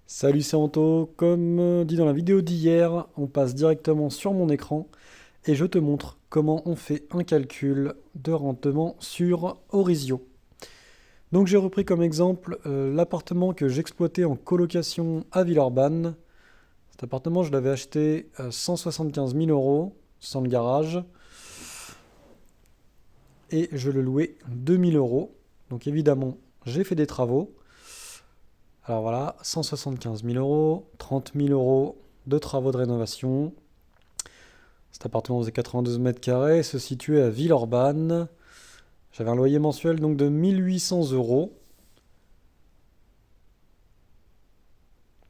Salut, c'est Anto. Comme dit dans la vidéo d'hier, on passe directement sur mon écran et je te montre comment on fait un calcul de rendement sur Orizio. Donc j'ai repris comme exemple l'appartement que j'exploitais en colocation à Villeurbanne. Cet appartement, je l'avais acheté à 175 000 euros sans le garage et je le louais 2 000 euros. Donc évidemment, j'ai fait des travaux. Alors voilà, 175 000 euros, 30 000 euros de travaux de rénovation. Cet appartement faisait 92 mètres carrés, se situait à Villeurbanne. J'avais un loyer mensuel donc de 1 800 euros.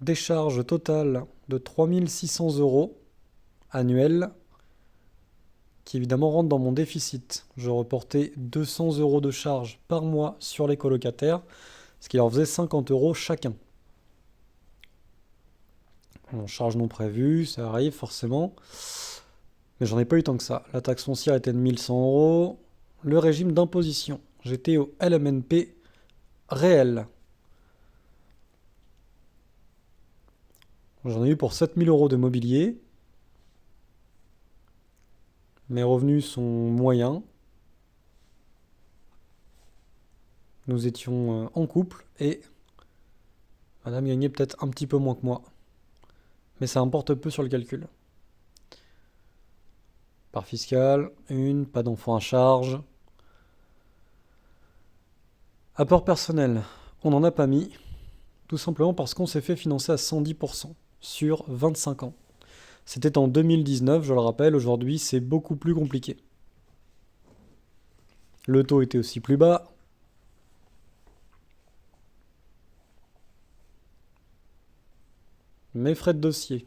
Des charges totales de 3 600 euros annuels, qui évidemment rentrent dans mon déficit. Je reportais 200 euros de charges par mois sur les colocataires, ce qui leur faisait 50 euros chacun. Bon, charges non prévues, ça arrive forcément. Mais j'en ai pas eu tant que ça. La taxe foncière était de 1 100 euros. Le régime d'imposition. J'étais au LMNP réel. J'en ai eu pour 7 000 euros de mobilier. Mes revenus sont moyens. Nous étions en couple et madame gagnait peut-être un petit peu moins que moi. Mais ça importe peu sur le calcul. Part fiscale, une, pas d'enfant à charge. Apport personnel, on n'en a pas mis. Tout simplement parce qu'on s'est fait financer à 110% sur 25 ans. C'était en 2019, je le rappelle, aujourd'hui c'est beaucoup plus compliqué. Le taux était aussi plus bas. Mes frais de dossier.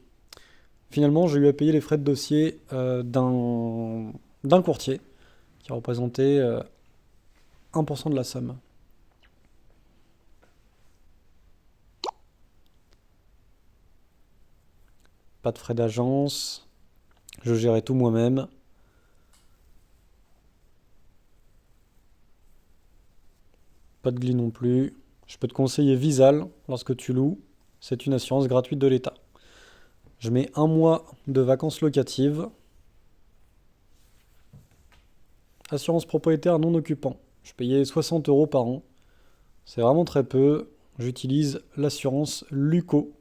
Finalement, j'ai eu à payer les frais de dossier d'un courtier qui représentait 1% de la somme. Pas de frais d'agence. Je gérais tout moi-même. Pas de glis non plus. Je peux te conseiller Visal lorsque tu loues. C'est une assurance gratuite de l'État. Je mets un mois de vacances locatives. Assurance propriétaire non occupant. Je payais 60 euros par an. C'est vraiment très peu. J'utilise l'assurance Luco.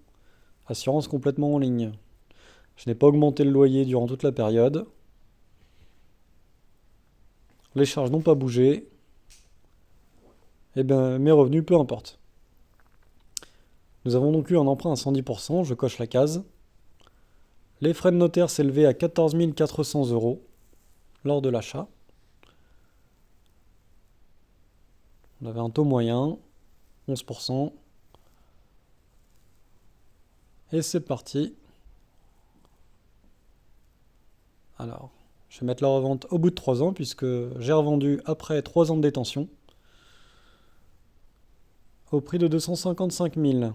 Assurance complètement en ligne. Je n'ai pas augmenté le loyer durant toute la période. Les charges n'ont pas bougé. Et bien mes revenus, peu importe. Nous avons donc eu un emprunt à 110%, je coche la case. Les frais de notaire s'élevaient à 14 400 euros lors de l'achat. On avait un taux moyen, 11%. Et c'est parti. Alors, je vais mettre la revente au bout de 3 ans puisque j'ai revendu après 3 ans de détention au prix de 255 000.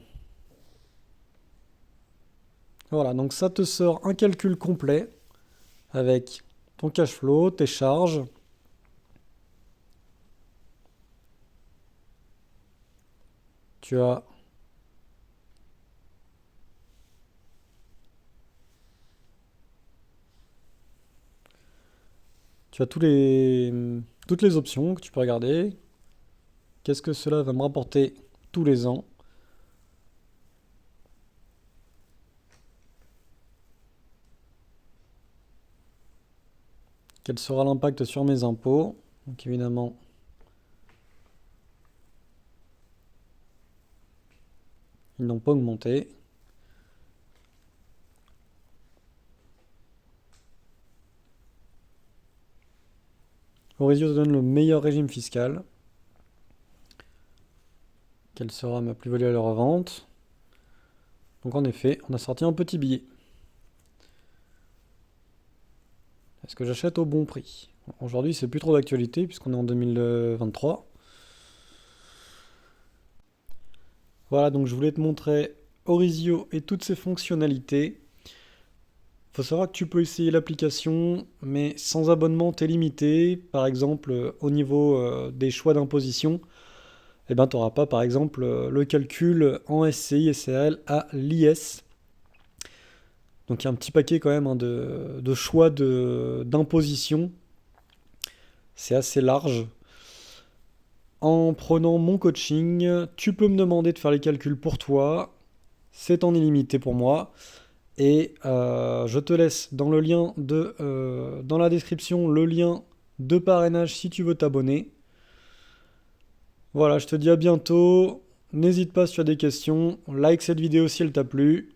Voilà, donc ça te sort un calcul complet avec ton cash flow, tes charges. Tu as Tu as toutes les options que tu peux regarder. Qu'est-ce que cela va me rapporter tous les ans? Quel sera l'impact sur mes impôts? Donc évidemment, ils n'ont pas augmenté. Orizio te donne le meilleur régime fiscal. Quelle sera ma plus-value à la revente? Donc en effet, on a sorti un petit billet. Est-ce que j'achète au bon prix? Aujourd'hui, c'est plus trop d'actualité puisqu'on est en 2023. Voilà, donc je voulais te montrer Orizio et toutes ses fonctionnalités. Faut savoir que tu peux essayer l'application, mais sans abonnement, t'es limité. Par exemple, au niveau des choix d'imposition, eh ben, tu n'auras pas, par exemple, le calcul en SCI, SRL à l'IS. Donc il y a un petit paquet quand même hein, de choix d'imposition. C'est assez large. En prenant mon coaching, tu peux me demander de faire les calculs pour toi. C'est en illimité pour moi. Et je te laisse dans la description le lien de parrainage si tu veux t'abonner. Voilà, je te dis à bientôt. N'hésite pas si tu as des questions. Like cette vidéo si elle t'a plu.